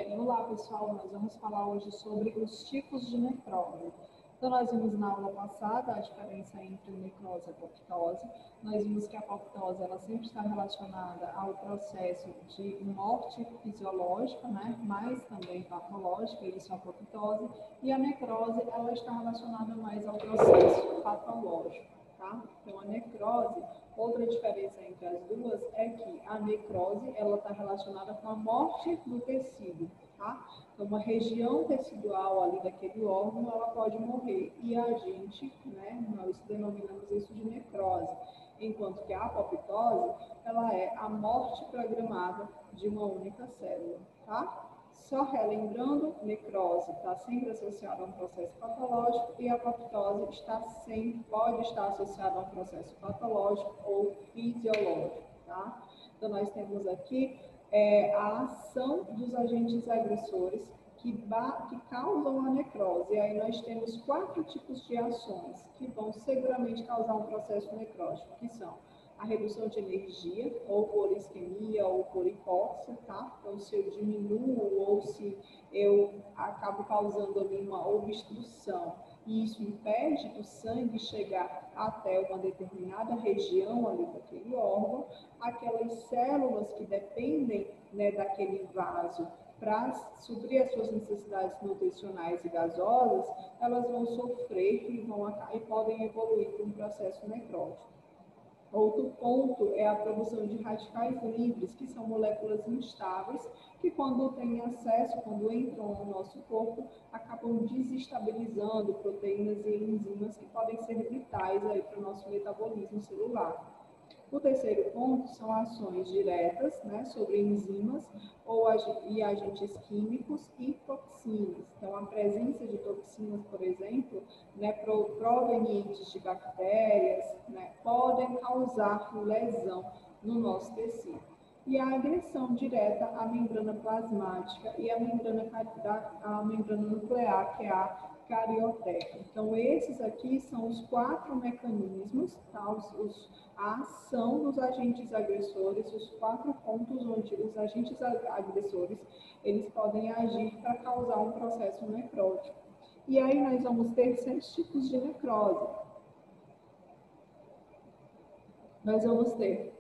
Olá pessoal, nós vamos falar hoje sobre os tipos de necrose. Então nós vimos na aula passada a diferença entre necrose e apoptose. Nós vimos que a apoptose ela sempre está relacionada ao processo de morte fisiológica, né? Mas também patológica, isso é a apoptose. E a necrose ela está relacionada mais ao processo patológico, tá? Então a necrose, outra diferença entre as duas é que a necrose ela está relacionada com a morte do tecido, tá? Então, uma região tecidual ali daquele órgão, ela pode morrer. E a gente, né, nós denominamos isso de necrose. Enquanto que a apoptose, ela é a morte programada de uma única célula, tá? Só relembrando, necrose está sempre associada a um processo patológico e a apoptose pode estar associada a um processo patológico ou fisiológico, tá? Então, nós temos aqui a ação dos agentes agressores que causam a necrose. E aí nós temos 4 tipos de ações que vão seguramente causar um processo necrótico, que são a redução de energia, ou por isquemia, ou por hipóxia, tá? Então, se eu diminuo ou se eu acabo causando ali uma obstrução, e isso impede o sangue chegar até uma determinada região ali daquele órgão, aquelas células que dependem, né, daquele vaso para suprir as suas necessidades nutricionais e gasosas, elas vão sofrer e podem evoluir para um processo necrótico. Outro ponto é a produção de radicais livres, que são moléculas instáveis, que quando têm acesso, quando entram no nosso corpo, acabam desestabilizando proteínas e enzimas que podem ser vitais aí para o nosso metabolismo celular. O terceiro ponto são ações diretas, né, sobre enzimas e agentes químicos e toxinas. Então, a presença de toxinas, por exemplo, né, provenientes de bactérias, né, podem causar lesão no nosso tecido. E a agressão direta à membrana plasmática e à membrana nuclear, que é a carioteca. Então, esses aqui são os 4 mecanismos, tá? A ação dos agentes agressores, os 4 pontos onde os agentes agressores eles podem agir para causar um processo necrótico. E aí nós vamos ter 6 tipos de necrose. Nós vamos ter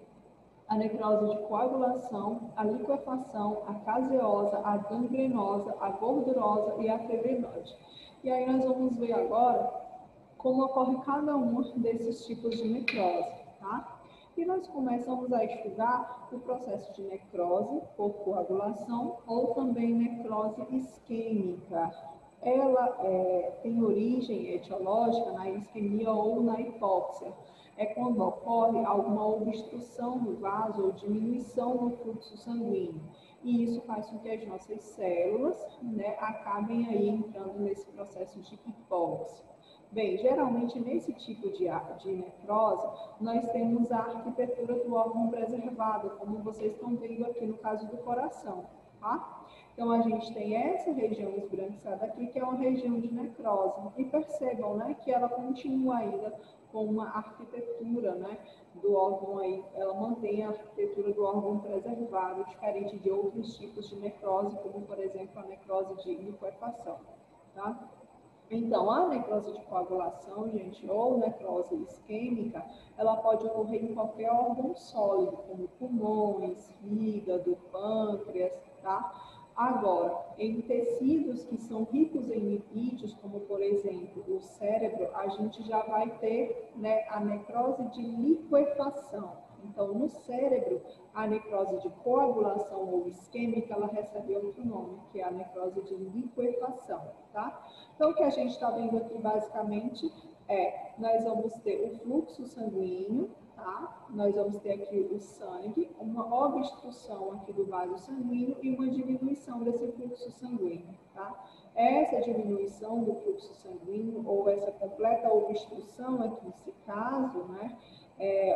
a necrose de coagulação, a liquefação, a caseosa, a gangrenosa, a gordurosa e a fibrinoide. E aí nós vamos ver agora como ocorre cada um desses tipos de necrose, tá? E nós começamos a estudar o processo de necrose por coagulação ou também necrose isquêmica. Ela tem origem etiológica na isquemia ou na hipóxia. É quando ocorre alguma obstrução no vaso ou diminuição no fluxo sanguíneo. E isso faz com que as nossas células, né, acabem aí entrando nesse processo de hipóxia. Bem, geralmente nesse tipo de necrose, nós temos a arquitetura do órgão preservado, como vocês estão vendo aqui no caso do coração, tá? Então, a gente tem essa região esbranquiçada aqui, que é uma região de necrose. E percebam, né, que ela continua ainda com uma arquitetura, né, do órgão aí, ela mantém a arquitetura do órgão preservado, diferente de outros tipos de necrose, como, por exemplo, a necrose de liquefação, tá? Então, a necrose de coagulação, gente, ou necrose isquêmica, ela pode ocorrer em qualquer órgão sólido, como pulmões, fígado, pâncreas, tá? Agora, em tecidos que são ricos em lipídios, como por exemplo o cérebro, a gente já vai ter, né, a necrose de liquefação. Então, no cérebro, a necrose de coagulação ou isquêmica, ela recebe outro nome, que é a necrose de liquefação, tá? Então, o que a gente está vendo aqui, basicamente, nós vamos ter o fluxo sanguíneo, tá? Nós vamos ter aqui o sangue, uma obstrução aqui do vaso sanguíneo e uma diminuição desse fluxo sanguíneo, tá? Essa diminuição do fluxo sanguíneo ou essa completa obstrução aqui, se caso, né,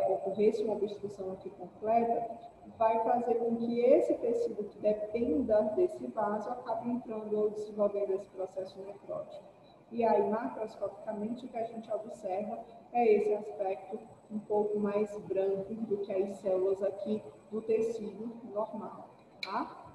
ocorresse uma obstrução aqui completa, vai fazer com que esse tecido que dependa desse vaso acabe entrando ou desenvolvendo esse processo necrótico. E aí, macroscopicamente, o que a gente observa é esse aspecto um pouco mais branco do que as células aqui do tecido normal, tá?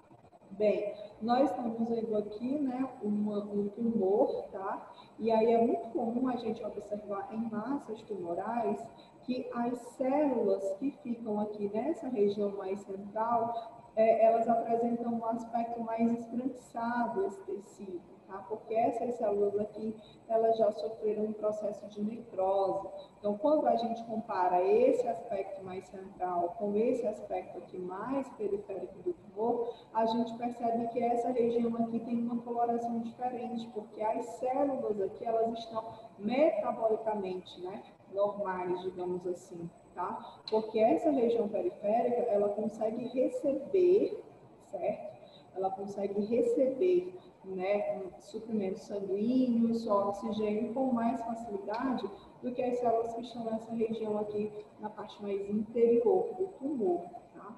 Bem, nós estamos vendo aqui, né, um tumor, tá? E aí é muito comum a gente observar em massas tumorais que as células que ficam aqui nessa região mais central, elas apresentam um aspecto mais esbranquiçado, esse tecido, tá? Porque essas células aqui, elas já sofreram um processo de necrose. Então, quando a gente compara esse aspecto mais central com esse aspecto aqui mais periférico do tumor, a gente percebe que essa região aqui tem uma coloração diferente, porque as células aqui, elas estão metabolicamente, né, normais, digamos assim, tá? Porque essa região periférica, ela consegue receber, certo? Ela consegue receber, né, suprimentos sanguíneos, oxigênio com mais facilidade do que as células que estão nessa região aqui, na parte mais interior do tumor, tá?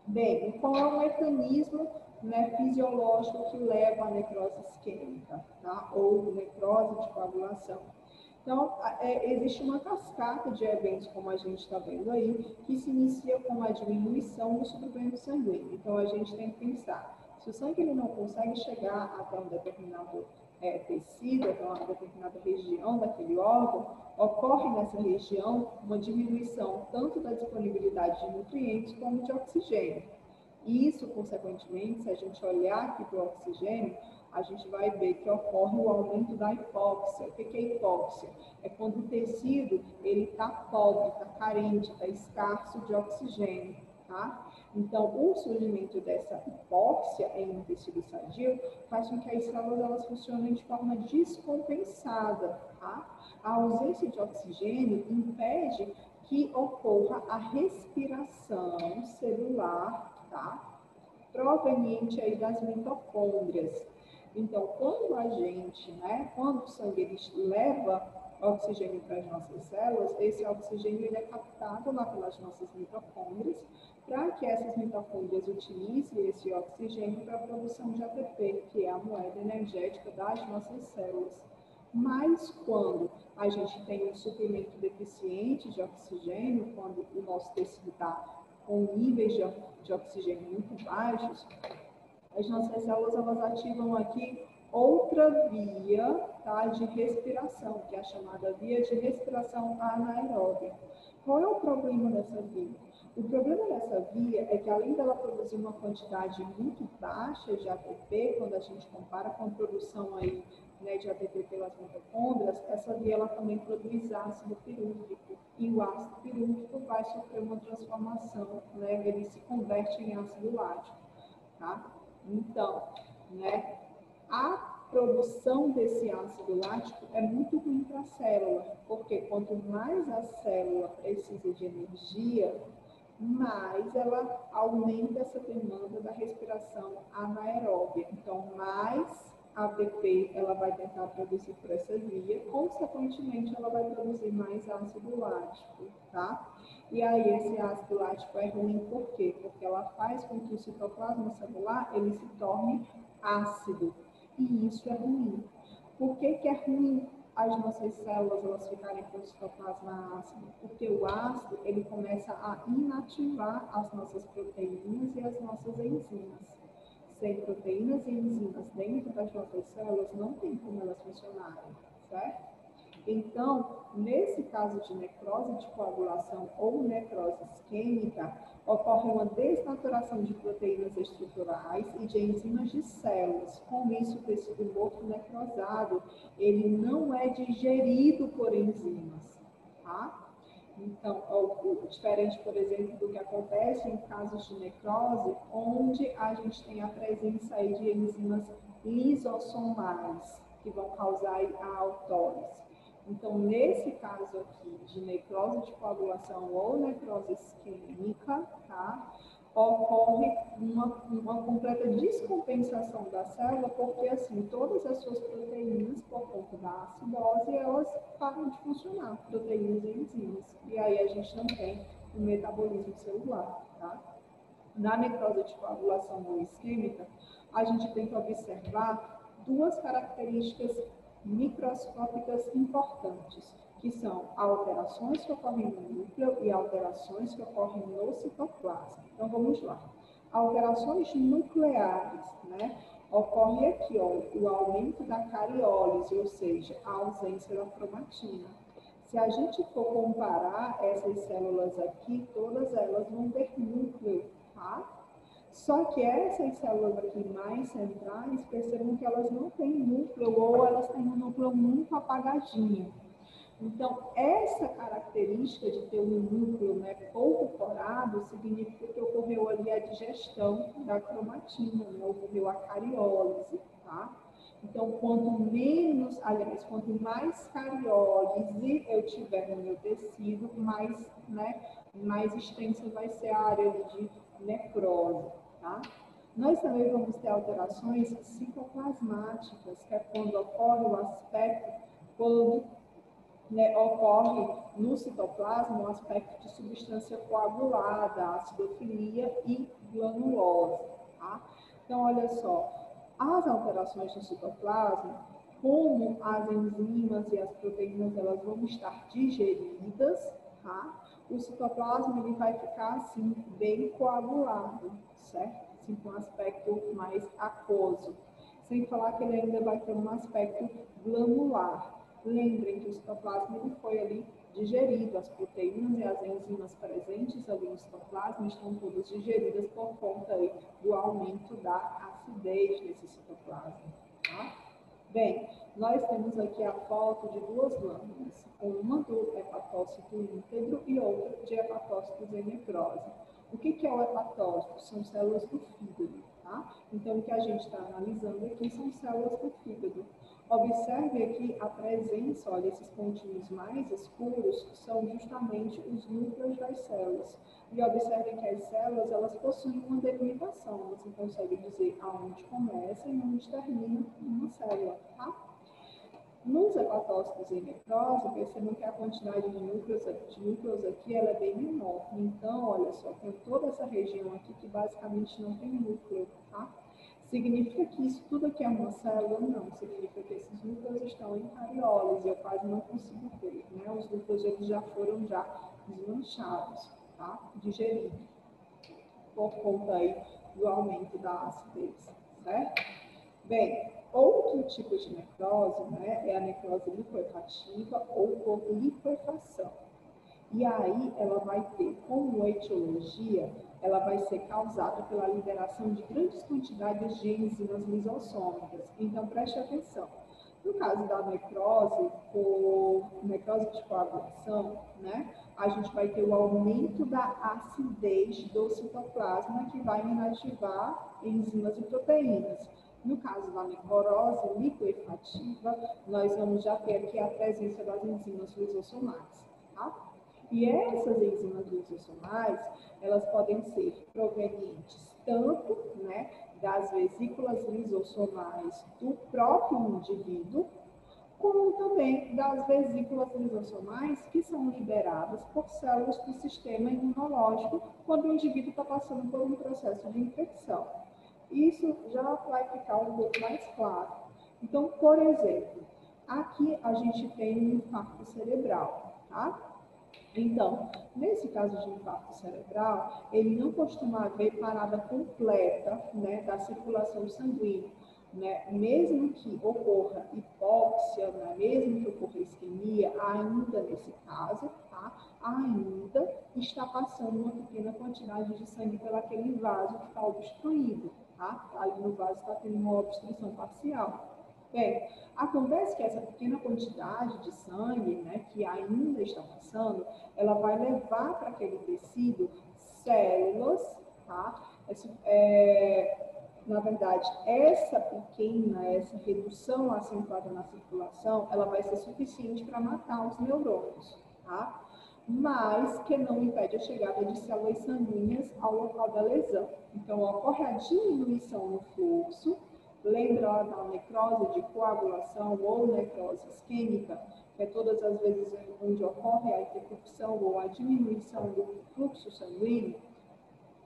Bem, qual é o mecanismo, né, fisiológico que leva à necrose isquêmica, tá? Ou necrose de coagulação? Então, existe uma cascata de eventos, como a gente está vendo aí, que se inicia com a diminuição do suprimento sanguíneo. Então, a gente tem que pensar, se o sangue ele não consegue chegar até um determinado tecido, até uma determinada região daquele órgão, ocorre nessa região uma diminuição tanto da disponibilidade de nutrientes como de oxigênio. Isso, consequentemente, se a gente olhar aqui para o oxigênio, a gente vai ver que ocorre o aumento da hipóxia. O que é hipóxia? É quando o tecido está pobre, está carente, está escasso de oxigênio. Tá? Então, o surgimento dessa hipóxia em um tecido sadio faz com que as células elas funcionem de forma descompensada. Tá? A ausência de oxigênio impede que ocorra a respiração celular, tá? Proveniente aí das mitocôndrias. Então, quando a gente, né, quando o sangue leva oxigênio para as nossas células, esse oxigênio ele é captado lá pelas nossas mitocôndrias, para que essas mitocôndrias utilizem esse oxigênio para a produção de ATP, que é a moeda energética das nossas células. Mas quando a gente tem um suprimento deficiente de oxigênio, quando o nosso tecido está com níveis de oxigênio muito baixos, as nossas células elas ativam aqui outra via, tá, de respiração, que é a chamada via de respiração anaeróbia. Qual é o problema dessa via? O problema dessa via é que, além dela produzir uma quantidade muito baixa de ATP, quando a gente compara com a produção aí, né, de ATP pelas mitocôndrias, essa via ela também produz ácido pirúvico. E o ácido pirúvico vai sofrer uma transformação, né, ele se converte em ácido lático. Tá? Então, né, a produção desse ácido lático é muito ruim para a célula, porque quanto mais a célula precisa de energia, mais ela aumenta essa demanda da respiração anaeróbia. Então, mais ATP ela vai tentar produzir por essa via, consequentemente ela vai produzir mais ácido lático, tá? E aí esse ácido lático é ruim por quê? Porque ela faz com que o citoplasma celular ele se torne ácido. E isso é ruim. Por que é ruim as nossas células elas ficarem com o citoplasma ácido? Porque o ácido ele começa a inativar as nossas proteínas e as nossas enzimas. Sem proteínas e enzimas dentro das nossas células, não tem como elas funcionarem, certo? Então, nesse caso de necrose de coagulação ou necrose isquêmica, ocorre uma desnaturação de proteínas estruturais e de enzimas de células. Com isso, o tecido morto necrosado, ele não é digerido por enzimas, tá? Então, diferente, por exemplo, do que acontece em casos de necrose, onde a gente tem a presença aí de enzimas lisossomais, que vão causar a autólise. Então, nesse caso aqui de necrose de coagulação ou necrose isquêmica, tá? Ocorre uma completa descompensação da célula, porque assim, todas as suas proteínas, por conta da acidose, elas param de funcionar, proteínas e enzimas. E aí a gente não tem o metabolismo celular, tá? Na necrose de coagulação ou isquêmica, a gente tem que observar duas características microscópicas importantes, que são alterações que ocorrem no núcleo e alterações que ocorrem no citoplasma. Então, vamos lá. alterações nucleares, né? Ocorre aqui, ó, o aumento da cariólise, ou seja, a ausência da cromatina. Se a gente for comparar essas células aqui, todas elas vão ter núcleo, tá? Só que essas células aqui mais centrais, percebam que elas não têm núcleo, ou elas têm um núcleo muito apagadinho. Então, essa característica de ter um núcleo, né, pouco corado significa que ocorreu ali a digestão da cromatina, né, ocorreu a cariólise, tá? Então, quanto mais cariólise eu tiver no meu tecido, mais extensa vai ser a área de necrose, tá? Nós também vamos ter alterações citoplasmáticas, que é quando ocorre o aspecto, ocorre no citoplasma um aspecto de substância coagulada, acidofilia e granulose. Tá? Então, olha só, as alterações no citoplasma, como as enzimas e as proteínas elas vão estar digeridas, tá? O citoplasma ele vai ficar assim, bem coagulado, certo? Assim, com um aspecto mais aquoso. Sem falar que ele ainda vai ter um aspecto granular. Lembrem que o citoplasma ele foi ali digerido, as proteínas e as enzimas presentes ali no citoplasma estão todas digeridas por conta aí do aumento da acidez desse citoplasma. Tá? Bem, nós temos aqui a foto de duas lâminas, uma do hepatócito íntegro e outra de hepatócitos em necrose. O que é o hepatócito? São células do fígado, tá? Então, o que a gente está analisando aqui são células do fígado. Observe aqui a presença, olha, esses pontinhos mais escuros são justamente os núcleos das células. E observe que as células, elas possuem uma delimitação. Você consegue dizer aonde começa e onde termina uma célula, tá? Nos hepatócitos em necrose, percebam que a quantidade de núcleos aqui ela é bem menor. Então, olha só, tem toda essa região aqui que basicamente não tem núcleo, tá? Significa que isso tudo aqui é uma célula? Não. Significa que esses núcleos estão em cariólise, eu quase não consigo ver, né? Os núcleos eles já foram desmanchados, tá? Digeridos, por conta aí do aumento da acidez, certo? Bem, outro tipo de necrose, né, é a necrose liquefativa ou por liquefação. E aí ela vai ter como etiologia, ela vai ser causada pela liberação de grandes quantidades de enzimas lisossômicas. Então, preste atenção. No caso da necrose, por necrose de coagulação, né, a gente vai ter o aumento da acidez do citoplasma que vai inativar enzimas e proteínas. No caso da necrose liquefativa, nós vamos já ter aqui a presença das enzimas lisossomais, tá? E essas enzimas lisossomais, elas podem ser provenientes tanto, né, das vesículas lisossomais do próprio indivíduo, como também das vesículas lisossomais que são liberadas por células do sistema imunológico quando o indivíduo está passando por um processo de infecção. Isso já vai ficar um pouco mais claro. Então, por exemplo, aqui a gente tem um infarto cerebral, tá? Então, nesse caso de infarto cerebral, ele não costuma haver parada completa, né, da circulação sanguínea, né? Mesmo que ocorra hipóxia, né, mesmo que ocorra isquemia, ainda nesse caso, tá? Ainda está passando uma pequena quantidade de sangue pelaquele vaso que está obstruído, tá? Ali no vaso está tendo uma obstrução parcial. Bem, acontece que essa pequena quantidade de sangue, né, que ainda está passando, ela vai levar para aquele tecido células, tá? Na verdade, essa redução acentuada na circulação, ela vai ser suficiente para matar os neurônios, tá? Mas que não impede a chegada de células sanguíneas ao local da lesão. Então, ocorre a diminuição no fluxo. Lembra da necrose de coagulação ou necrose isquêmica, que é todas as vezes onde ocorre a interrupção ou a diminuição do fluxo sanguíneo?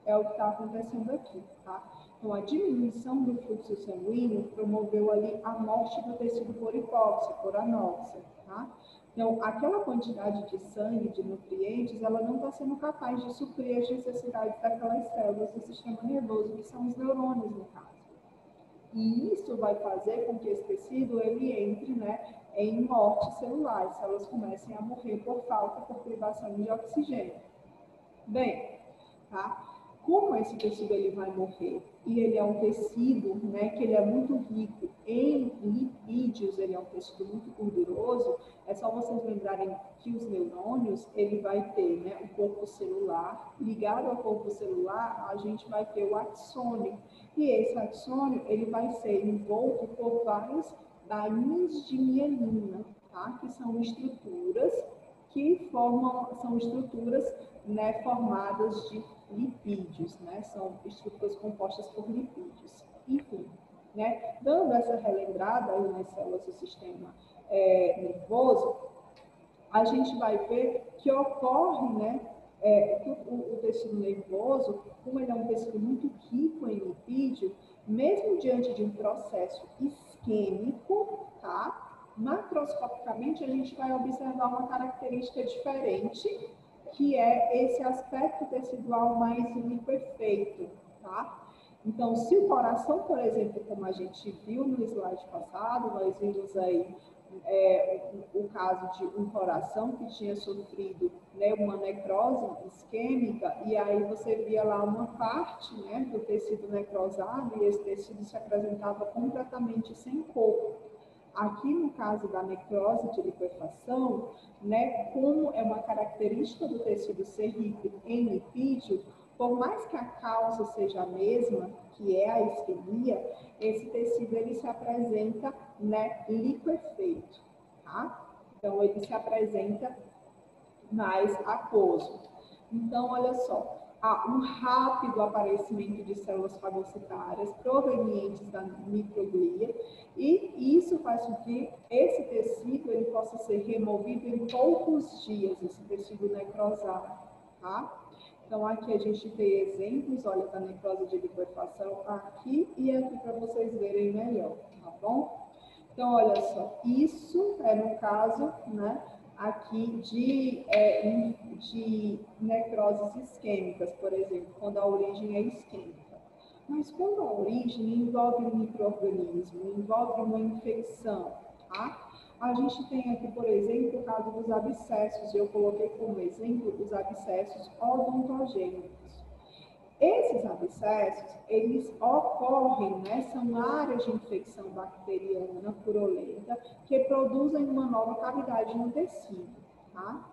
É o que está acontecendo aqui, tá? Então, a diminuição do fluxo sanguíneo promoveu ali a morte do tecido por hipóxia, por anóxia, tá? Então, aquela quantidade de sangue, de nutrientes, ela não está sendo capaz de suprir as necessidades daquelas células do sistema nervoso, que são os neurônios, no caso. E isso vai fazer com que esse tecido ele entre, né, em morte celular, as células comecem a morrer por falta, por privação de oxigênio. Bem, tá? Como esse tecido ele vai morrer? E ele é um tecido, né, que ele é muito rico em lipídios, ele é um tecido muito gorduroso, é só vocês lembrarem que os neurônios, ele vai ter, né, o corpo celular, ligado ao corpo celular, a gente vai ter o axônio, e esse axônio, ele vai ser envolto por várias bainhas de mielina, tá? Que são estruturas são estruturas, né, formadas de lipídios, né? São estruturas compostas por lipídios. Enfim, né? Dando essa relembrada aí nas células do sistema nervoso, a gente vai ver que ocorre, né, que o tecido nervoso, como ele é um tecido muito rico em lipídio, mesmo diante de um processo isquêmico, tá? Macroscopicamente, a gente vai observar uma característica diferente, que é esse aspecto tecidual mais liquefeito, tá? Então, se o coração, por exemplo, como a gente viu no slide passado, nós vimos aí o caso de um coração que tinha sofrido, né, uma necrose isquêmica, e aí você via lá uma parte, né, do tecido necrosado, e esse tecido se apresentava completamente sem cor. Aqui, no caso da necrose de liquefação, né, como é uma característica do tecido ser rico em lipídio, por mais que a causa seja a mesma, que é a isquemia, esse tecido ele se apresenta, né, liquefeito, tá? Então, ele se apresenta mais aquoso. Então, olha só, há um rápido aparecimento de células fagocitárias provenientes da microglia, e isso faz com que esse tecido ele possa ser removido em poucos dias, esse tecido necrosado, tá? Então, aqui a gente tem exemplos, olha, da necrose de liquefação aqui e aqui para vocês verem melhor, tá bom? Então, olha só, isso é no caso, né, aqui de necroses isquêmicas, por exemplo, quando a origem é isquêmica. Mas quando a origem envolve um micro-organismo, envolve uma infecção, tá? A gente tem aqui, por exemplo, o caso dos abscessos, eu coloquei como exemplo os abscessos odontogênicos. Esses abscessos, eles ocorrem, né, são áreas de infecção bacteriana purulenta que produzem uma nova cavidade no tecido, tá?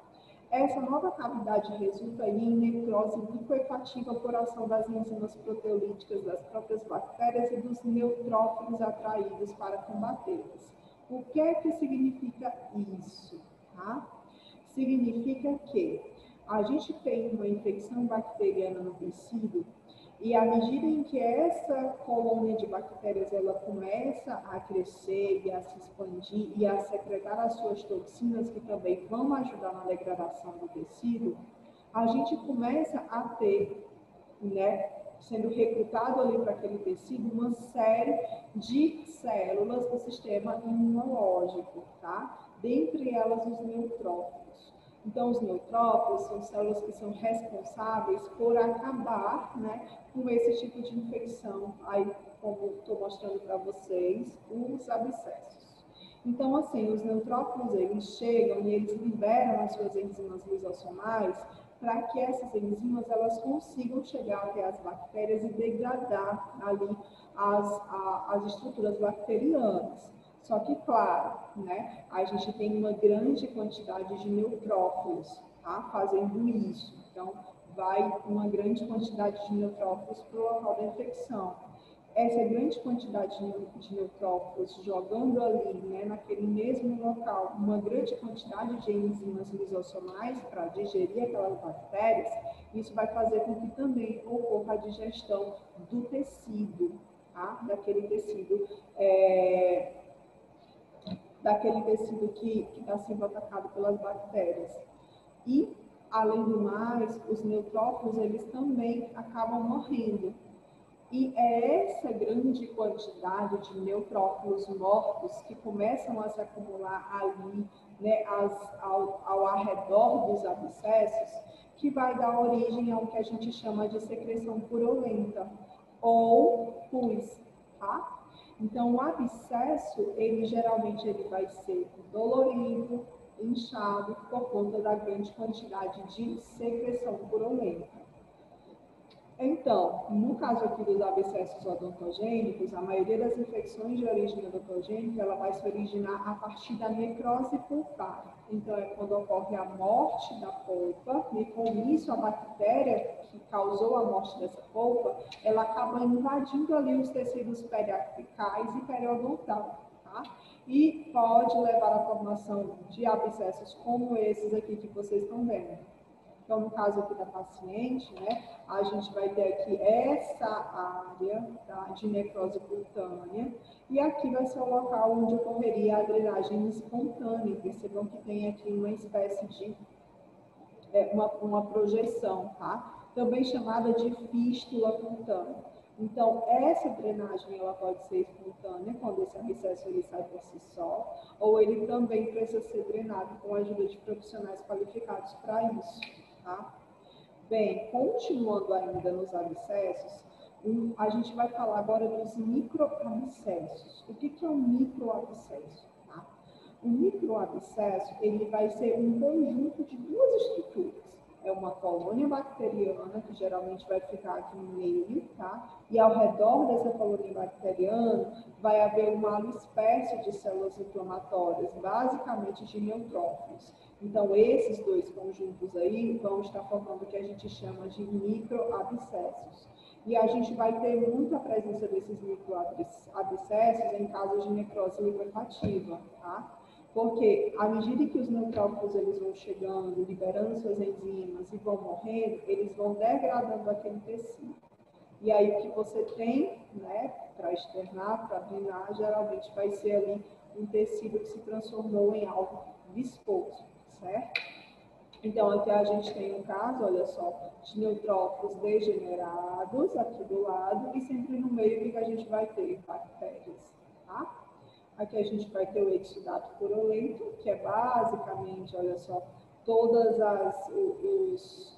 Essa nova cavidade resulta em necrose liquefativa por ação das enzimas proteolíticas das próprias bactérias e dos neutrófilos atraídos para combatê-las. O que é que significa isso, tá? Significa que a gente tem uma infecção bacteriana no tecido e à medida em que essa colônia de bactérias ela começa a crescer e a se expandir e a secretar as suas toxinas que também vão ajudar na degradação do tecido, a gente começa a ter, né, sendo recrutado ali para aquele tecido uma série de células do sistema imunológico, tá? Dentre elas os neutrófilos. Então, os neutrófilos são células que são responsáveis por acabar, né, com esse tipo de infecção. Aí, como estou mostrando para vocês, os abscessos. Então, assim, os neutrófilos, eles chegam e eles liberam as suas enzimas lisossomais para que essas enzimas elas consigam chegar até as bactérias e degradar ali as estruturas bacterianas. Só que, claro, né, a gente tem uma grande quantidade de neutrófilos, tá, fazendo isso. Então, vai uma grande quantidade de neutrófilos para o local da infecção. Essa grande quantidade de neutrófilos jogando ali, né, naquele mesmo local, uma grande quantidade de enzimas lisossomais para digerir aquelas bactérias, isso vai fazer com que também ocorra a digestão do tecido, tá? Daquele tecido que está sendo atacado pelas bactérias. E, além do mais, os neutrófilos, eles também acabam morrendo. E é essa grande quantidade de neutrófilos mortos que começam a se acumular ali né, ao arredor dos abscessos, que vai dar origem ao que a gente chama de secreção purulenta ou pus, tá? Então, o abscesso, ele vai ser dolorido, inchado, por conta da grande quantidade de secreção purulenta. Então, no caso aqui dos abscessos odontogênicos, a maioria das infecções de origem odontogênica, ela vai se originar a partir da necrose pulpar. Então, é quando ocorre a morte da polpa, e com isso a bactéria que causou a morte dessa polpa, ela acaba invadindo ali os tecidos periapicais e periodontal, tá? E pode levar à formação de abscessos como esses aqui que vocês estão vendo. Então, no caso aqui da paciente, né, a gente vai ter aqui essa área, tá, de necrose cutânea, e aqui vai ser o local onde ocorreria a drenagem espontânea. Percebam que tem aqui uma espécie de uma projeção, tá? Também chamada de fístula cutânea. Então, essa drenagem ela pode ser espontânea, quando esse abscesso ele sai por si só, ou ele também precisa ser drenado com a ajuda de profissionais qualificados para isso, tá? Bem, continuando ainda nos abscessos, a gente vai falar agora dos microabscessos. O que é um microabscesso? Tá? O microabscesso ele vai ser um conjunto de duas estruturas. É uma colônia bacteriana, que geralmente vai ficar aqui no meio, tá? E ao redor dessa colônia bacteriana vai haver uma espécie de células inflamatórias, basicamente de neutrófilos. Então, esses dois conjuntos aí vão estar formando o que a gente chama de microabscessos. E a gente vai ter muita presença desses microabscessos em casos de necrose liquefativa, tá? Porque à medida que os neutrófilos eles vão chegando, liberando suas enzimas e vão morrendo, eles vão degradando aquele tecido. E aí o que você tem, né, para externar, para drenar, geralmente vai ser ali um tecido que se transformou em algo viscoso, certo? Então aqui a gente tem um caso, olha só, de neutrófilos degenerados aqui do lado e sempre no meio que a gente vai ter bactérias, tá? Aqui a gente vai ter o exudato purulento, que é basicamente, olha só, todas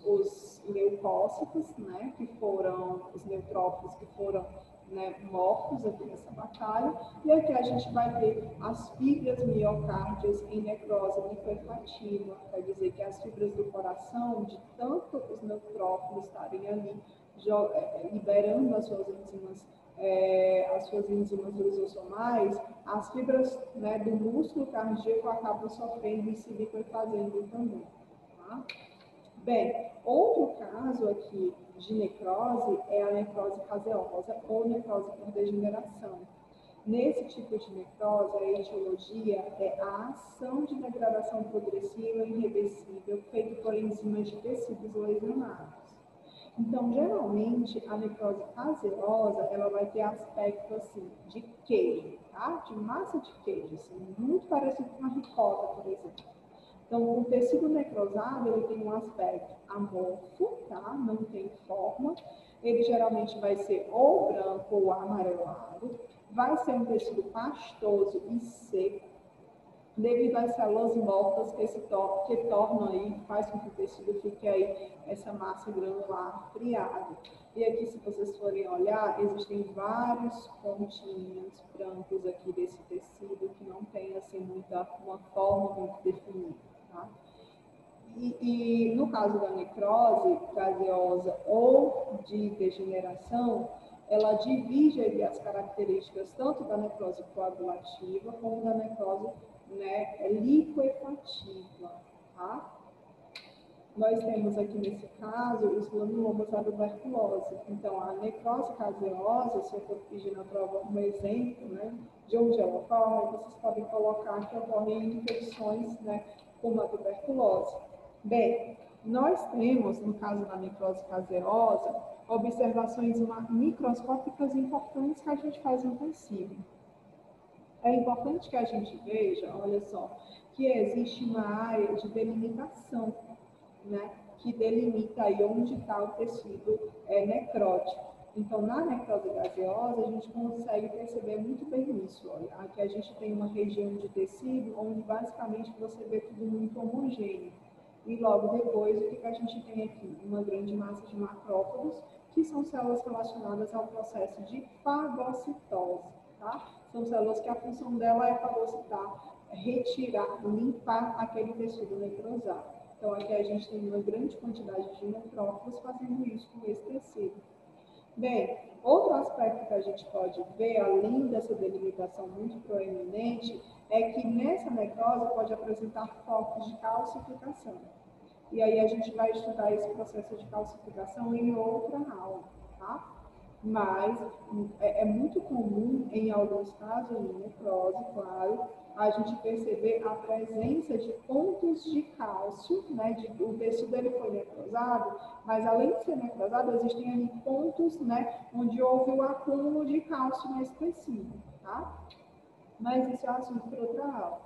os leucócitos, né, que foram, os neutrófilos que foram, né, mortos aqui nessa batalha. E aqui a gente vai ter as fibras miocárdias em necrose liquefativa, quer dizer que as fibras do coração, de tanto os neutrófilos estarem ali liberando as suas enzimas lisossomais, as fibras, né, do músculo cardíaco acabam sofrendo e se liquefazendo também. Tá? Bem, outro caso aqui de necrose é a necrose caseosa ou necrose por degeneração. Nesse tipo de necrose, a etiologia é a ação de degradação progressiva e irreversível feita por enzimas de tecidos lesionados. Então, geralmente, a necrose caseosa, ela vai ter aspecto, assim, de queijo, tá? De massa de queijo, assim, muito parecido com a ricota, por exemplo. Então, o tecido necrosado, ele tem um aspecto amorfo, tá? Não tem forma. Ele geralmente vai ser ou branco ou amarelado. Vai ser um tecido pastoso e seco, devido às células mortas que tornam aí, faz com que o tecido fique aí, essa massa granular friada. E aqui, se vocês forem olhar, existem vários pontinhos brancos aqui desse tecido que não tem, assim, uma forma muito definida, tá? E no caso da necrose gaseosa ou de degeneração, ela divide ali as características tanto da necrose coagulativa como da necrose, né, liquefativa, tá? Nós temos aqui nesse caso os granulomas da tuberculose. Então, a necrose caseosa, se eu for pedir na prova um exemplo, né, de onde ela ocorre, vocês podem colocar que ocorre em infecções, né, como a tuberculose. Bem, nós temos, no caso da necrose caseosa, observações microscópicas importantes que a gente faz no tecido. É importante que a gente veja, olha só, que existe uma área de delimitação, né, que delimita aí onde está o tecido necrótico. Então, na necrose gaseosa, a gente consegue perceber muito bem isso. Olha, aqui a gente tem uma região de tecido onde basicamente você vê tudo muito homogêneo. E logo depois, o que a gente tem aqui? Uma grande massa de macrófagos, que são células relacionadas ao processo de fagocitose. Tá? São células que a função dela é fagocitar, retirar, limpar aquele tecido necrosado. Então, aqui a gente tem uma grande quantidade de necrófagos fazendo isso com esse tecido. Bem, outro aspecto que a gente pode ver, além dessa delimitação muito proeminente, é que nessa necrose pode apresentar focos de calcificação. E aí a gente vai estudar esse processo de calcificação em outra aula, tá? Mas é muito comum, em alguns casos de necrose, claro, a gente perceber a presença de pontos de cálcio, né? O tecido ele foi necrosado, mas além de ser necrosado, existem ali pontos, né? Onde houve o acúmulo de cálcio nesse tecido, tá? Mas isso é assunto para outra aula.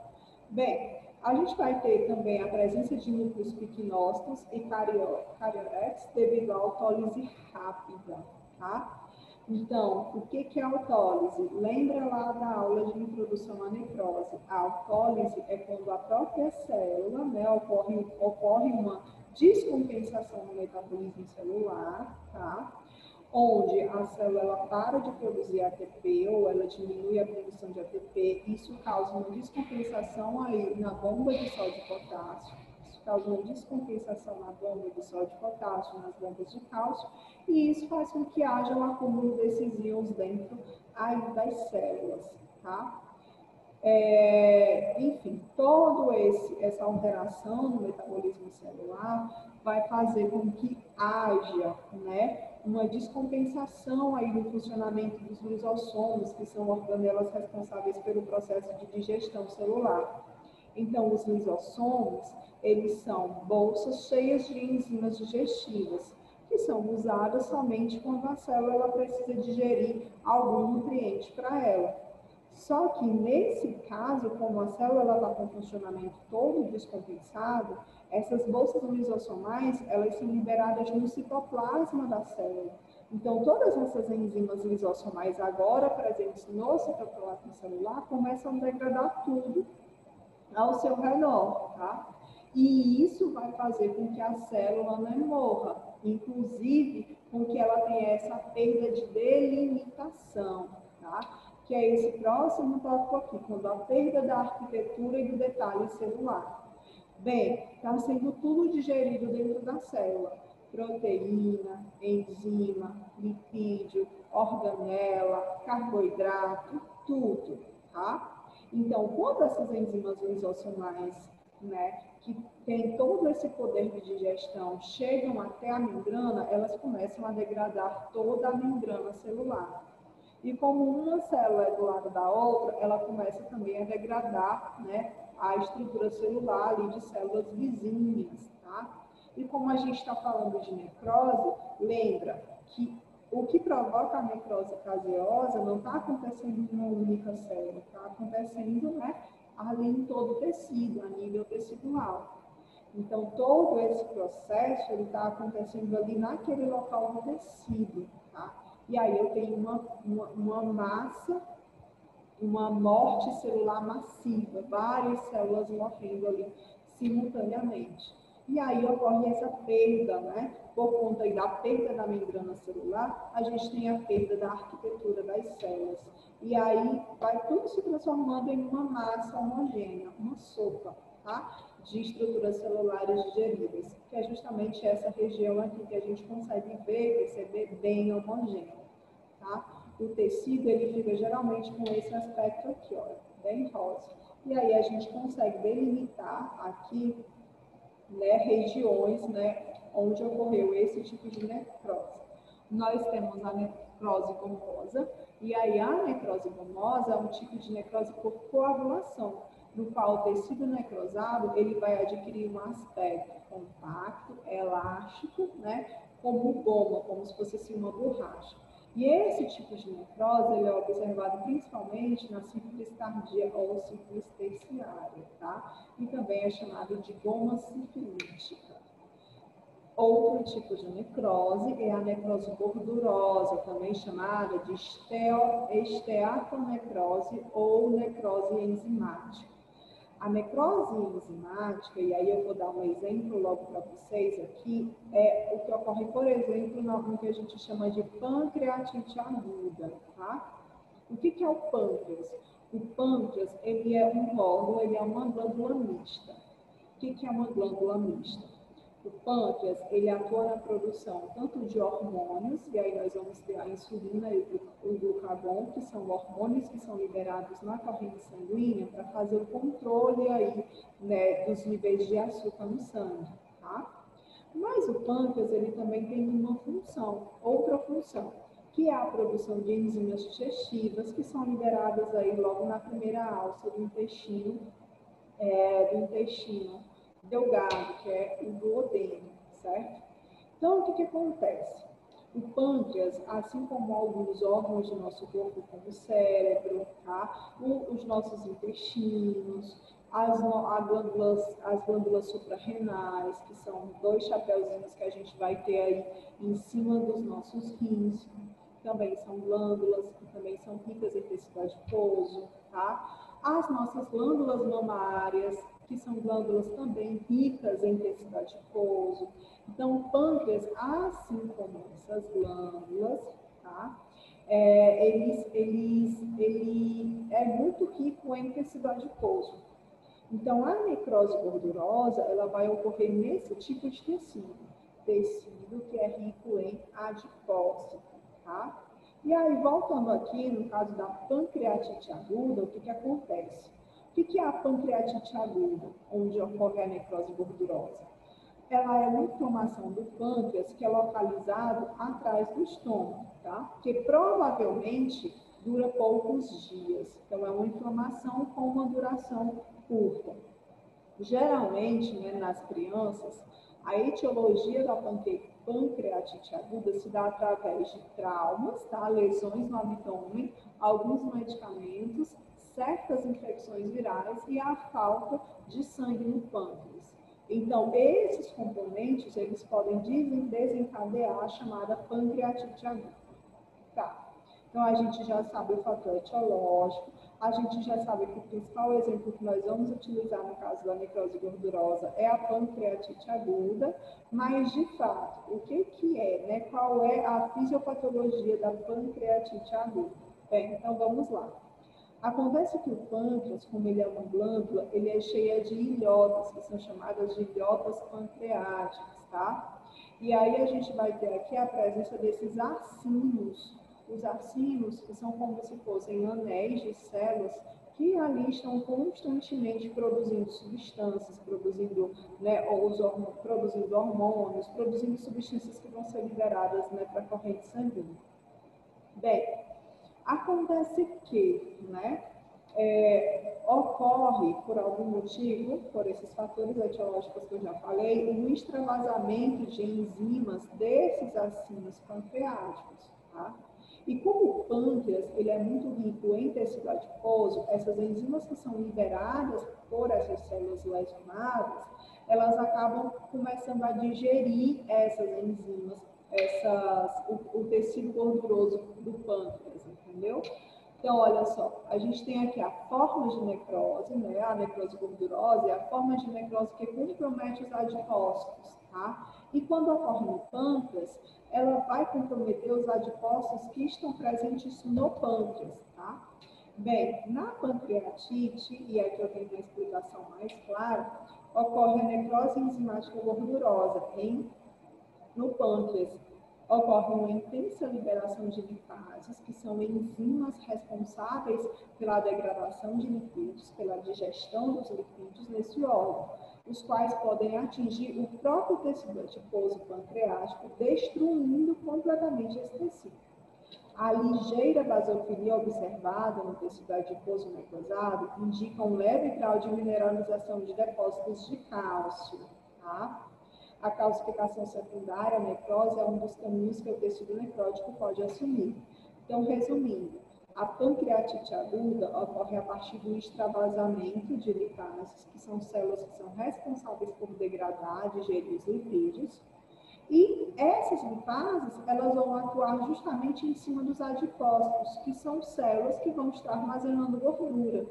Bem, a gente vai ter também a presença de núcleos piquinócitos e cariorex devido à autólise rápida, tá? Então, o que é autólise? Lembra lá da aula de introdução à necrose. A autólise é quando a própria célula, né, ocorre uma descompensação no metabolismo celular, tá? Onde a célula para de produzir ATP ou ela diminui a produção de ATP, isso causa uma descompensação aí na bomba de sódio e potássio, isso causa uma descompensação na bomba de sódio e potássio, nas bombas de cálcio, e isso faz com que haja um acúmulo desses íons dentro aí das células, tá? Enfim, toda essa alteração no metabolismo celular vai fazer com que haja, né, uma descompensação aí no funcionamento dos lisossomos, que são organelas responsáveis pelo processo de digestão celular. Então, os lisossomos, eles são bolsas cheias de enzimas digestivas, que são usadas somente quando a célula precisa digerir algum nutriente para ela. Só que nesse caso, como a célula está com o funcionamento todo descompensado, essas bolsas lisossomais, elas são liberadas no citoplasma da célula. Então, todas essas enzimas lisossomais agora presentes no citoplasma celular começam a degradar tudo ao seu redor, tá? E isso vai fazer com que a célula não morra, inclusive com que ela tenha essa perda de delimitação, tá? Que é esse próximo tópico aqui, quando a perda da arquitetura e do detalhe celular. Bem, está sendo tudo digerido dentro da célula. Proteína, enzima, lipídio, organela, carboidrato, tudo, tá? Então, quando essas enzimas lisossomais, né, que têm todo esse poder de digestão, chegam até a membrana, elas começam a degradar toda a membrana celular. E como uma célula é do lado da outra, ela começa também a degradar, né, a estrutura celular ali de células vizinhas, tá? E como a gente está falando de necrose, lembra que o que provoca a necrose caseosa não está acontecendo em uma única célula, está acontecendo, né, ali em todo o tecido, a nível tecidual. Então, todo esse processo está acontecendo ali naquele local do tecido, tá? E aí eu tenho uma massa, uma morte celular massiva, várias células morrendo ali simultaneamente. E aí ocorre essa perda, né? Por conta da perda da membrana celular, a gente tem a perda da arquitetura das células. E aí vai tudo se transformando em uma massa homogênea, uma sopa, tá? De estruturas celulares digeridas, que é justamente essa região aqui que a gente consegue ver, perceber bem homogêneo, tá? O tecido, ele fica geralmente com esse aspecto aqui, ó, bem rosa. E aí a gente consegue delimitar aqui, né, regiões, né, onde ocorreu esse tipo de necrose. Nós temos a necrose gomosa, e aí a necrose gomosa é um tipo de necrose por coagulação, no qual o tecido necrosado ele vai adquirir um aspecto compacto, elástico, né, como goma, como se fosse assim, uma borracha. E esse tipo de necrose ele é observado principalmente na sífilis tardia ou sífilis terciária, tá? E também é chamado de goma sifilítica. Outro tipo de necrose é a necrose gordurosa, também chamada de esteatonecrose ou necrose enzimática. A necrose enzimática, e aí eu vou dar um exemplo logo para vocês aqui, é o que ocorre, por exemplo, no que a gente chama de pancreatite aguda, tá? O que é o pâncreas? O pâncreas, ele é um órgão, ele é uma glândula mista. O que é uma glândula mista? O pâncreas, ele atua na produção tanto de hormônios, e aí nós vamos ter a insulina e o glucagon, que são hormônios que são liberados na corrente sanguínea para fazer o controle aí, né, dos níveis de açúcar no sangue, tá? Mas o pâncreas, ele também tem uma função, outra função, que é a produção de enzimas digestivas, que são liberadas aí logo na primeira alça do intestino delgado, que é o duodeno, certo? Então, o que acontece? O pâncreas, assim como alguns órgãos do nosso corpo, como o cérebro, tá? Os nossos intestinos, as glândulas suprarrenais, que são dois chapeuzinhos que a gente vai ter aí em cima dos nossos rins, também são glândulas que também são ricas em tecido adiposo, tá? As nossas glândulas mamárias, que são glândulas também ricas em tecido adiposo. Então, o pâncreas, assim como essas glândulas, tá? Ele é muito rico em tecido adiposo. Então, a necrose gordurosa, ela vai ocorrer nesse tipo de tecido que é rico em adipócito, tá? E aí, voltando aqui, no caso da pancreatite aguda, o que acontece? O que é a pancreatite aguda, onde ocorre a necrose gordurosa? Ela é uma inflamação do pâncreas que é localizado atrás do estômago, tá? Que provavelmente dura poucos dias. Então, é uma inflamação com uma duração curta. Geralmente, né, nas crianças, a etiologia da pancreatite aguda se dá através de traumas, tá? Lesões no abdômen, alguns medicamentos, certas infecções virais e a falta de sangue no pâncreas. Então, esses componentes, eles podem desencadear a chamada pancreatite aguda. Tá. Então, a gente já sabe o fator etiológico, a gente já sabe que o principal exemplo que nós vamos utilizar no caso da necrose gordurosa é a pancreatite aguda, mas, de fato, o que é, né? Qual é a fisiopatologia da pancreatite aguda? Bem, então vamos lá. Acontece que o pâncreas, como ele é uma glândula, ele é cheia de ilhotas, que são chamadas de ilhotas pancreáticas, tá? E aí a gente vai ter aqui a presença desses arcinos. Os arcinos, que são como se fossem anéis de células, que ali estão constantemente produzindo substâncias, produzindo, né, produzindo hormônios, produzindo substâncias que vão ser liberadas, né, para a corrente sanguínea. Bem, acontece que, né, ocorre, por algum motivo, por esses fatores etiológicos que eu já falei, um extravasamento de enzimas desses arcinos pancreáticos, tá? E como o pâncreas ele é muito rico em tecido adiposo, essas enzimas que são liberadas por essas células lesionadas, elas acabam começando a digerir essas enzimas, o tecido gorduroso do pâncreas, entendeu? Então, olha só, a gente tem aqui a forma de necrose, né? A necrose gordurosa é a forma de necrose que compromete os adipócitos, tá? E quando ocorre no pâncreas, ela vai comprometer os adipócitos que estão presentes no pâncreas, tá? Bem, na pancreatite, e aqui eu tenho uma explicação mais clara, ocorre a necrose enzimática gordurosa no pâncreas. Ocorre uma intensa liberação de lipases, que são enzimas responsáveis pela degradação de lipídios, pela digestão dos lipídios nesse órgão, os quais podem atingir o próprio tecido adiposo pancreático, destruindo completamente esse tecido. A ligeira basofilia observada no tecido adiposo necrosado indica um leve grau de mineralização de depósitos de cálcio, tá? A calcificação secundária, a necrose, é um dos caminhos que o tecido necrótico pode assumir. Então, resumindo, a pancreatite aguda ocorre a partir do extravasamento de lipases, que são células que são responsáveis por degradar, digerir os lipídios, E essas lipases, elas vão atuar justamente em cima dos adipócitos, que são células que vão estar armazenando gordura.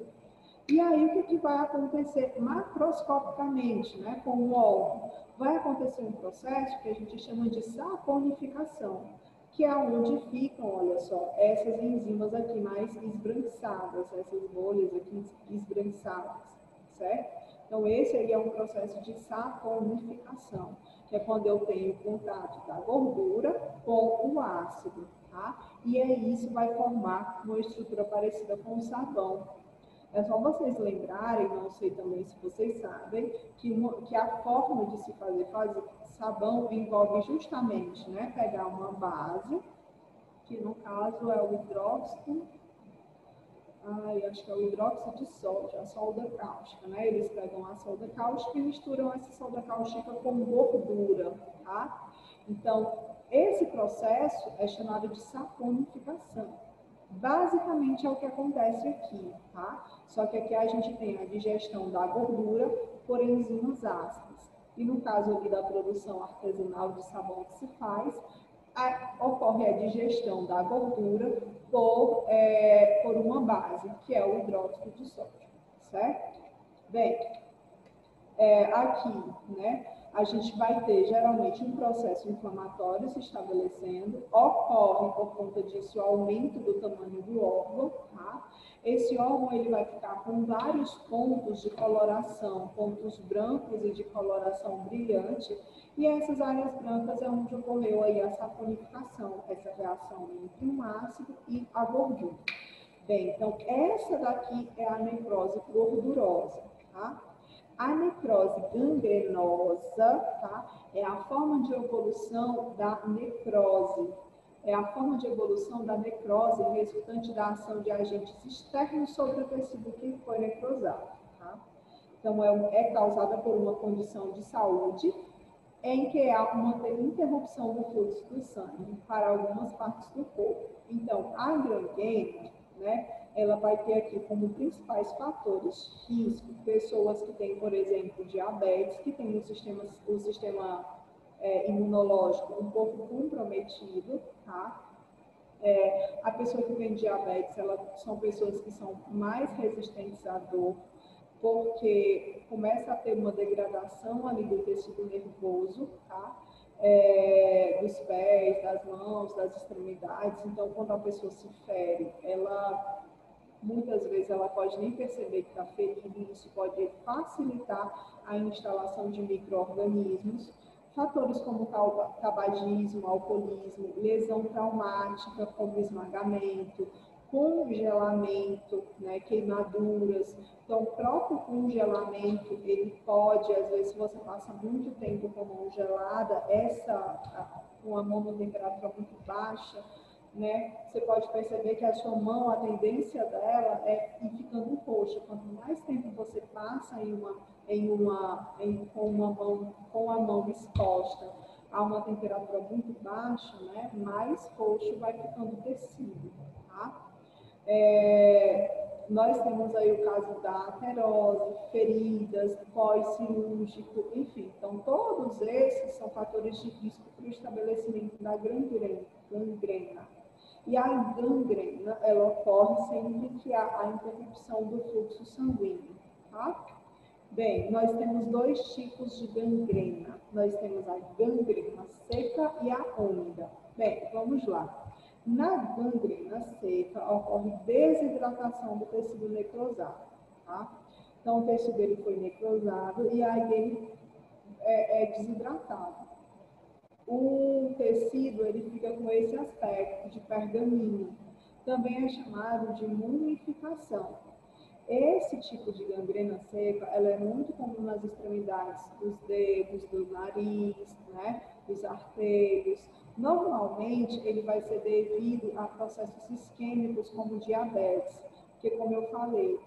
E aí, o que vai acontecer macroscopicamente, né, com o órgão? Vai acontecer um processo que a gente chama de saponificação, que é onde ficam, olha só, essas enzimas aqui mais esbranquiçadas, essas bolhas aqui esbranquiçadas, certo? Então, esse aí é um processo de saponificação, que é quando eu tenho contato da gordura com o ácido, tá? E aí isso vai formar uma estrutura parecida com o sabão. É só vocês lembrarem, não sei também se vocês sabem, que a forma de se fazer sabão envolve justamente, né, pegar uma base, que no caso é o hidróxido, acho que é o hidróxido de sódio, a solda cáustica, né? Eles pegam a solda cáustica e misturam essa solda cáustica com gordura, tá? Então, esse processo é chamado de saponificação. Basicamente é o que acontece aqui, tá? Só que aqui a gente tem a digestão da gordura por enzimas ácidas. E no caso aqui da produção artesanal de sabão que se faz, ocorre a digestão da gordura por uma base, que é o hidróxido de sódio, certo? Bem, aqui, né, a gente vai ter geralmente um processo inflamatório se estabelecendo, ocorre por conta disso o aumento do tamanho do órgão, tá? Esse órgão ele vai ficar com vários pontos de coloração, pontos brancos e de coloração brilhante, e essas áreas brancas é onde ocorreu aí a saponificação, essa reação entre um ácido e a gordura. Bem, então essa daqui é a necrose gordurosa, tá? A necrose gangrenosa, tá? É a forma de evolução da necrose. É a forma de evolução da necrose resultante da ação de agentes externos sobre o tecido que foi necrosado, tá? Então, é causada por uma condição de saúde em que há uma interrupção do fluxo do sangue para algumas partes do corpo. Então, a gangrena, né, ela vai ter aqui como principais fatores risco pessoas que têm, por exemplo, diabetes, que têm o sistema imunológico um pouco comprometido, tá? A pessoa que tem diabetes, são pessoas que são mais resistentes à dor, porque começa a ter uma degradação ali do tecido nervoso, tá? Dos pés, das mãos, das extremidades. Então, quando a pessoa se fere, muitas vezes ela pode nem perceber que está ferida, e isso pode facilitar a instalação de micro-organismos. Fatores como tabagismo, alcoolismo, lesão traumática, como esmagamento, congelamento, né, queimaduras. Então, o próprio congelamento, ele pode, às vezes, se você passa muito tempo com a mão gelada, com a mão numa temperatura muito baixa, né, você pode perceber que a sua mão, a tendência dela é ir ficando roxa. Quanto mais tempo você passa com a mão exposta a uma temperatura muito baixa, né, mais roxo vai ficando o tecido, tá? Nós temos aí o caso da aterose, feridas, pós-cirúrgico, enfim. Então, todos esses são fatores de risco para o estabelecimento da gangrena. E a gangrena, ela ocorre sempre que há a interrupção do fluxo sanguíneo, tá? Bem, nós temos dois tipos de gangrena. Nós temos a gangrena seca e a úmida. Bem, vamos lá. Na gangrena seca, ocorre desidratação do tecido necrosado, tá? Então, o tecido ele foi necrosado e aí ele é desidratado. O tecido ele fica com esse aspecto de pergaminho. Também é chamado de mumificação. Esse tipo de gangrena seca, ela é muito comum nas extremidades dos dedos, do nariz, né, dos artérios. Normalmente, ele vai ser devido a processos isquêmicos como diabetes, porque, como eu falei,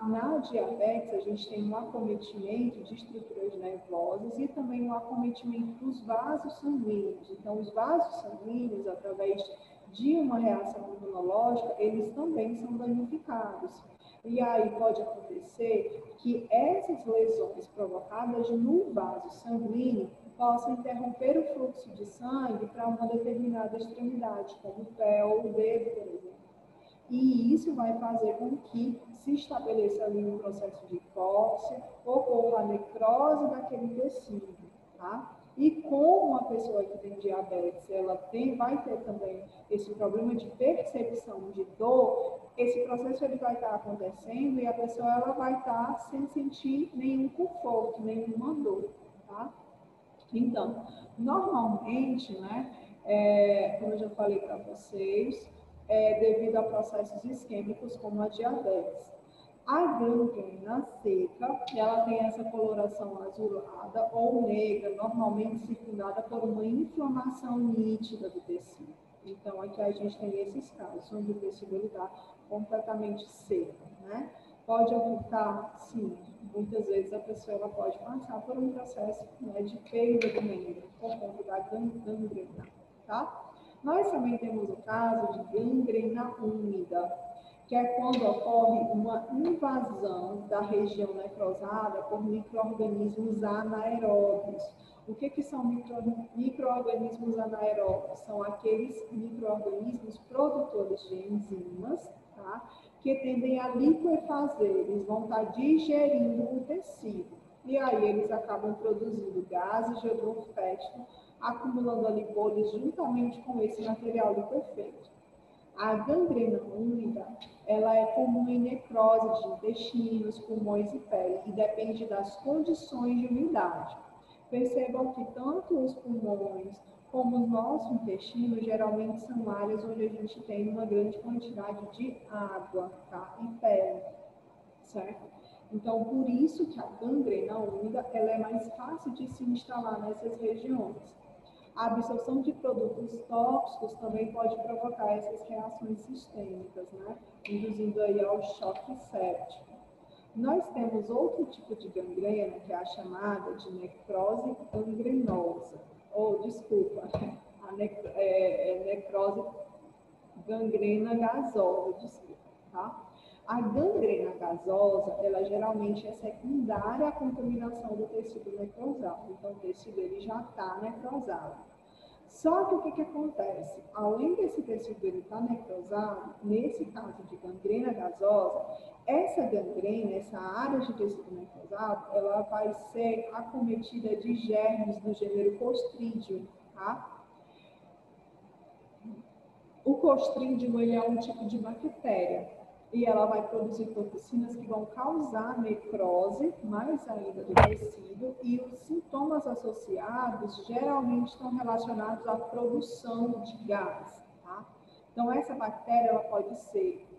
na diabetes a gente tem um acometimento de estruturas nervosas e também um acometimento dos vasos sanguíneos. Então, os vasos sanguíneos, através de uma reação imunológica, eles também são danificados. E aí pode acontecer que essas lesões provocadas no vaso sanguíneo possa interromper o fluxo de sangue para uma determinada extremidade, como o pé ou o dedo, por exemplo. E isso vai fazer com que se estabeleça ali um processo de hipóxia, ocorra a necrose daquele tecido, tá? E como a pessoa que tem diabetes, vai ter também esse problema de percepção de dor, esse processo ele vai estar acontecendo e a pessoa ela vai estar sem sentir nenhum conforto, nenhuma dor, tá? Então, normalmente, né, como eu já falei para vocês, devido a processos isquêmicos como a diabetes. A gangrena seca, ela tem essa coloração azulada ou negra, normalmente circundada por uma inflamação nítida do tecido. Então, aqui a gente tem esses casos, onde o tecido está completamente seco, né? Pode ocultar, sim. Muitas vezes a pessoa ela pode passar por um processo, né, de perda do membro, por conta da gangrena, tá? Nós também temos o caso de gangrena úmida, que é quando ocorre uma invasão da região necrosada por micro-organismos anaeróbios. O que são micro-organismos anaeróbios? São aqueles micro-organismos produtores de enzimas, tá? Que tendem a liquefazer, eles vão estar digerindo o tecido. E aí eles acabam produzindo gases de odor fétido, acumulando ali bolhas juntamente com esse material liquefeito. A gangrena úmida, ela é comum em necrose de intestinos, pulmões e pele e depende das condições de umidade. Percebam que tanto os pulmões como o nosso intestino geralmente são áreas onde a gente tem uma grande quantidade de água, tá? E pele, certo? Então, por isso que a gangrena úmida ela é mais fácil de se instalar nessas regiões. A absorção de produtos tóxicos também pode provocar essas reações sistêmicas, né? Induzindo aí ao choque séptico. Nós temos outro tipo de gangrena, que é a chamada de necrose gangrenosa, ou, desculpa, necrose gangrena gasosa, desculpa, tá? A gangrena gasosa, ela geralmente é secundária à contaminação do tecido necrosado, então o tecido ele já está necrosado. Só que o que acontece? Além desse tecido ele estar necrosado, nesse caso de gangrena gasosa, essa gangrena, essa área de tecido necrosado, ela vai ser acometida de germes do gênero Clostridium, tá? O Clostridium ele é um tipo de bactéria e ela vai produzir toxinas que vão causar necrose, mais ainda do tecido, e os sintomas associados geralmente estão relacionados à produção de gás, tá? Então, essa bactéria,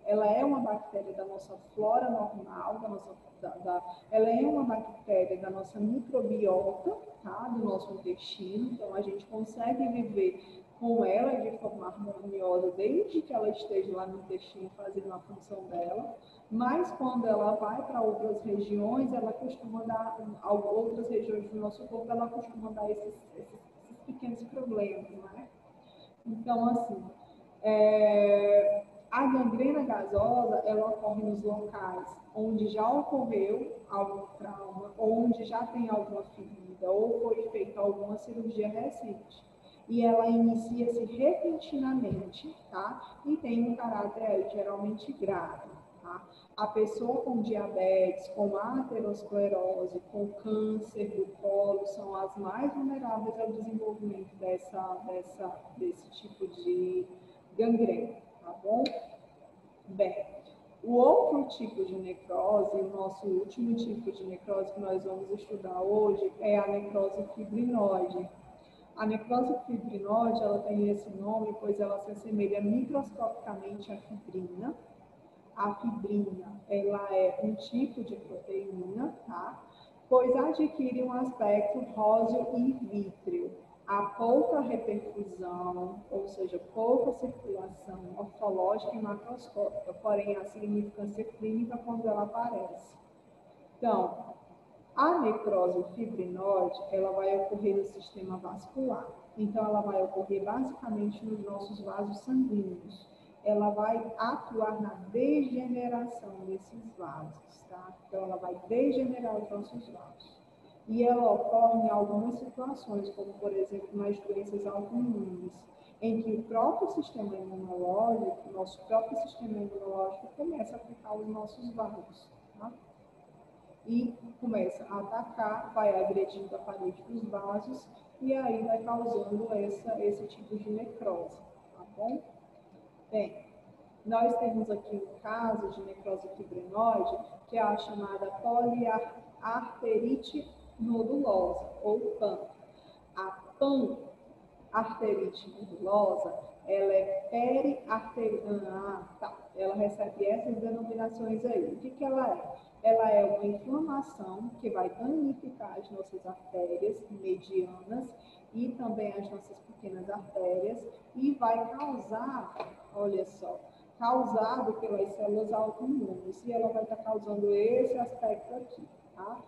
ela é uma bactéria da nossa flora normal, ela é uma bactéria da nossa microbiota, tá? Do nosso intestino, então a gente consegue viver com ela de forma harmoniosa, desde que ela esteja lá no intestino fazendo a função dela, mas quando ela vai para outras regiões, ela costuma dar, outras regiões do nosso corpo, ela costuma dar esses pequenos problemas, né? Então, assim, a gangrena gasosa, ela ocorre nos locais onde já ocorreu algum trauma, onde já tem alguma ferida, ou foi feita alguma cirurgia recente. E ela inicia-se repentinamente, tá? E tem um caráter aí, geralmente grave, tá? A pessoa com diabetes, com aterosclerose, com câncer do colo, são as mais vulneráveis ao desenvolvimento desse tipo de gangrena, tá bom? Bem, o outro tipo de necrose, o nosso último tipo de necrose que nós vamos estudar hoje é a necrose fibrinoide. A necrose fibrinoide, ela tem esse nome, pois ela se assemelha microscopicamente à fibrina. A fibrina, ela é um tipo de proteína, tá? Pois adquire um aspecto róseo e vítreo. Há pouca reperfusão, ou seja, pouca circulação morfológica e macroscópica, porém a significância clínica quando ela aparece. Então, a necrose fibrinoide, ela vai ocorrer no sistema vascular. Então, ela vai ocorrer basicamente nos nossos vasos sanguíneos. Ela vai atuar na degeneração desses vasos, tá? Então, ela vai degenerar os nossos vasos. E ela ocorre em algumas situações, como, por exemplo, nas doenças autoimunes, em que o próprio sistema imunológico, nosso próprio sistema imunológico, começa a atacar os nossos vasos, tá? E começa a atacar, vai agredindo a parede dos vasos, e aí vai causando esse tipo de necrose, tá bom? Bem, nós temos aqui um caso de necrose fibrinoide, que é a chamada poliarterite nodulosa, ou PAN. A panarterite nodulosa, ela é periarteriana, ela recebe essas denominações aí. O que ela é? Ela é uma inflamação que vai danificar as nossas artérias medianas e também as nossas pequenas artérias e vai causar, olha só, causado pelas células autoimunes, e ela vai estar causando esse aspecto aqui, tá?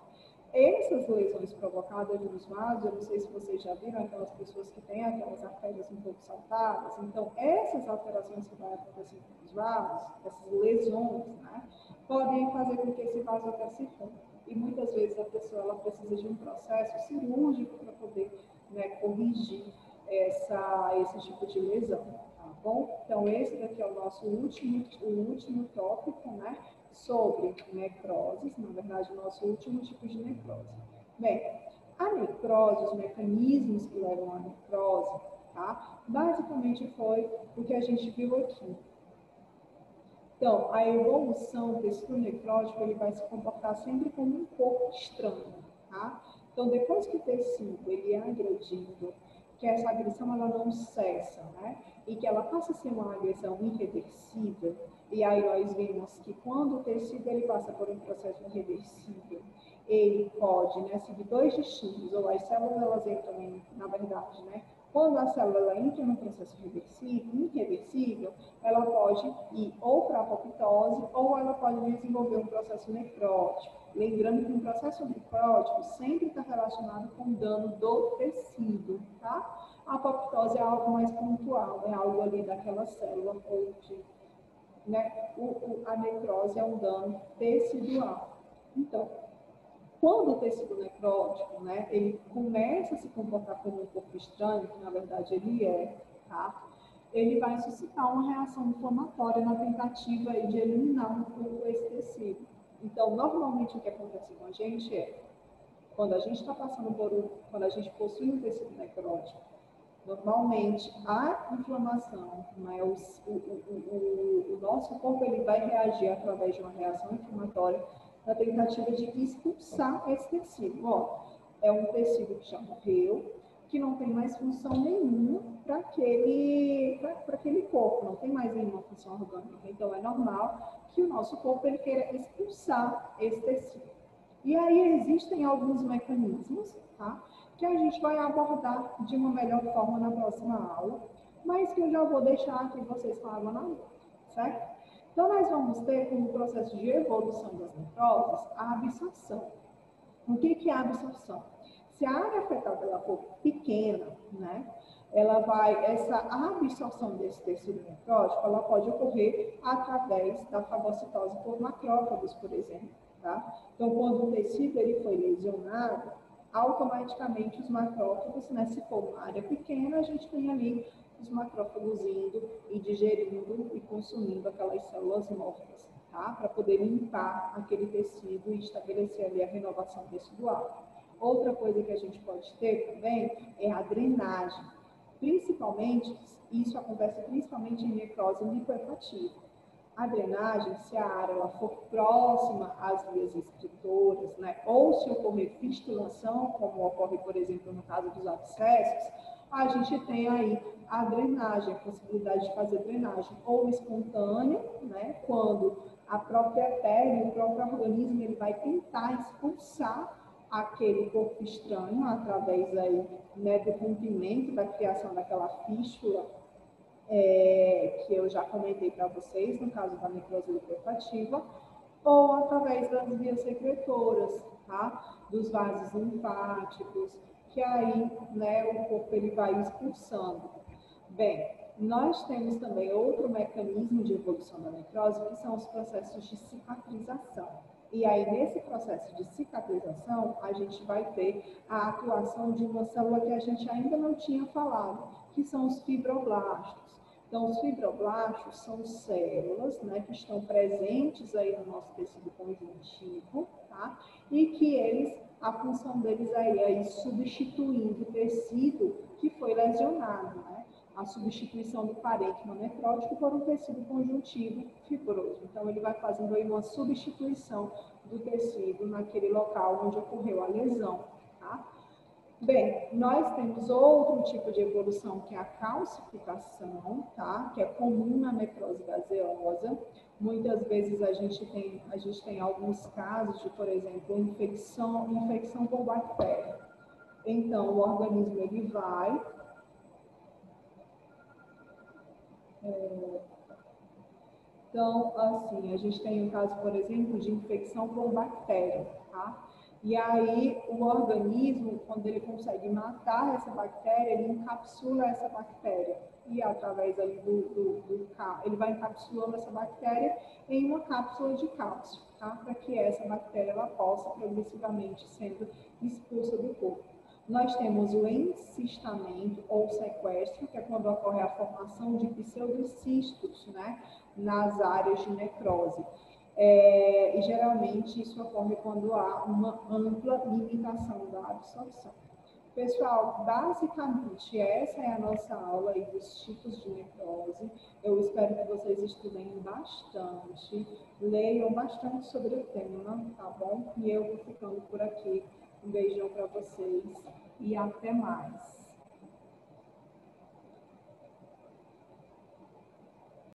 Essas lesões provocadas nos vasos, eu não sei se vocês já viram aquelas pessoas que têm aquelas artérias um pouco saltadas, então essas alterações que vão acontecer nos vasos, essas lesões, né, podem fazer com que esse vaso até se rompa. E muitas vezes a pessoa ela precisa de um processo cirúrgico para poder, né, corrigir esse tipo de lesão, tá bom? Então esse daqui é o nosso último tópico, né? Sobre necroses, na verdade, o nosso último tipo de necrose. Bem, a necrose, os mecanismos que levam à necrose, tá? Basicamente foi o que a gente viu aqui. Então, a evolução do tecido necrótico, ele vai se comportar sempre como um corpo estranho, tá? Então, depois que o tecido ele é agredido, que essa agressão ela não cessa, né? E que ela passa a ser uma agressão irreversível, e aí nós vemos que quando o tecido ele passa por um processo irreversível, ele pode, né, seguir dois destinos, ou as células elas entram em, na verdade, né? Quando a célula entra no processo irreversível, ela pode ir ou para a apoptose ou ela pode desenvolver um processo necrótico. Lembrando que um processo necrótico sempre está relacionado com dano do tecido, tá? A apoptose é algo mais pontual, é algo ali daquela célula onde, né, a necrose é um dano tecidual. Então, quando o tecido necrótico, né, ele começa a se comportar como um corpo estranho, que na verdade ele é, tá? Ele vai suscitar uma reação inflamatória na tentativa aí de eliminar um pouco esse tecido. Então, normalmente o que acontece com a gente é, quando a gente está passando quando a gente possui um tecido necrótico, normalmente a inflamação, né, o nosso corpo ele vai reagir através de uma reação inflamatória na tentativa de expulsar esse tecido. Ó, é um tecido que já morreu, que não tem mais função nenhuma para aquele corpo, não tem mais nenhuma função orgânica. Então, é normal que o nosso corpo ele queira expulsar esse tecido. E aí existem alguns mecanismos, tá, que a gente vai abordar de uma melhor forma na próxima aula, mas que eu já vou deixar aqui vocês com água na boca, certo? Então, nós vamos ter como processo de evolução das necroses a absorção. O que é a absorção? Se a área afetada ela for pequena, né, essa absorção desse tecido necrótico, ela pode ocorrer através da fagocitose por macrófagos, por exemplo, tá? Então, quando o tecido ele foi lesionado, automaticamente os macrófagos, né, se for uma área pequena, a gente tem ali os macrófagos indo e digerindo e consumindo aquelas células mortas, tá? Para poder limpar aquele tecido e estabelecer ali a renovação tecidual. Outra coisa que a gente pode ter também é a drenagem. Principalmente, isso acontece principalmente em necrose lipohepatítica. A drenagem, se a área ela for próxima às vias excretoras, né, ou se ocorrer fistulação, como ocorre, por exemplo, no caso dos abscessos, a gente tem aí a drenagem, a possibilidade de fazer drenagem ou espontânea, né, quando a própria pele, o próprio organismo, ele vai tentar expulsar aquele corpo estranho através aí, né, do rompimento, da criação daquela fístula, que eu já comentei para vocês, no caso da necrose lipohepativa, ou através das vias secretoras, tá? Dos vasos linfáticos, que aí, né, o corpo ele vai expulsando. Bem, nós temos também outro mecanismo de evolução da necrose, que são os processos de cicatrização. E aí, nesse processo de cicatrização, a gente vai ter a atuação de uma célula que a gente ainda não tinha falado, que são os fibroblastos. Então, os fibroblastos são células, né, que estão presentes aí no nosso tecido conjuntivo, tá? E que a função deles aí é ir substituindo o tecido que foi lesionado, né? A substituição do parênquima necrótico por um tecido conjuntivo fibroso. Então, ele vai fazendo aí uma substituição do tecido naquele local onde ocorreu a lesão, tá? Bem, nós temos outro tipo de evolução que é a calcificação, tá? Que é comum na necrose gaseosa. Muitas vezes a gente tem alguns casos de, por exemplo, infecção por bactéria. Então, o organismo ele vai Então, assim, a gente tem um caso, por exemplo, de infecção por bactéria, tá? E aí, o organismo, quando ele consegue matar essa bactéria, ele encapsula essa bactéria. E através ali ele vai encapsulando essa bactéria em uma cápsula de cálcio, tá? Para que essa bactéria ela possa progressivamente sendo expulsa do corpo. Nós temos o encistamento ou sequestro, que é quando ocorre a formação de pseudocistos, né, nas áreas de necrose. E geralmente isso ocorre quando há uma ampla limitação da absorção. Pessoal, basicamente essa é a nossa aula aí dos tipos de necrose. Eu espero que vocês estudem bastante, leiam bastante sobre o tema, tá bom? E eu vou ficando por aqui. Um beijão para vocês e até mais.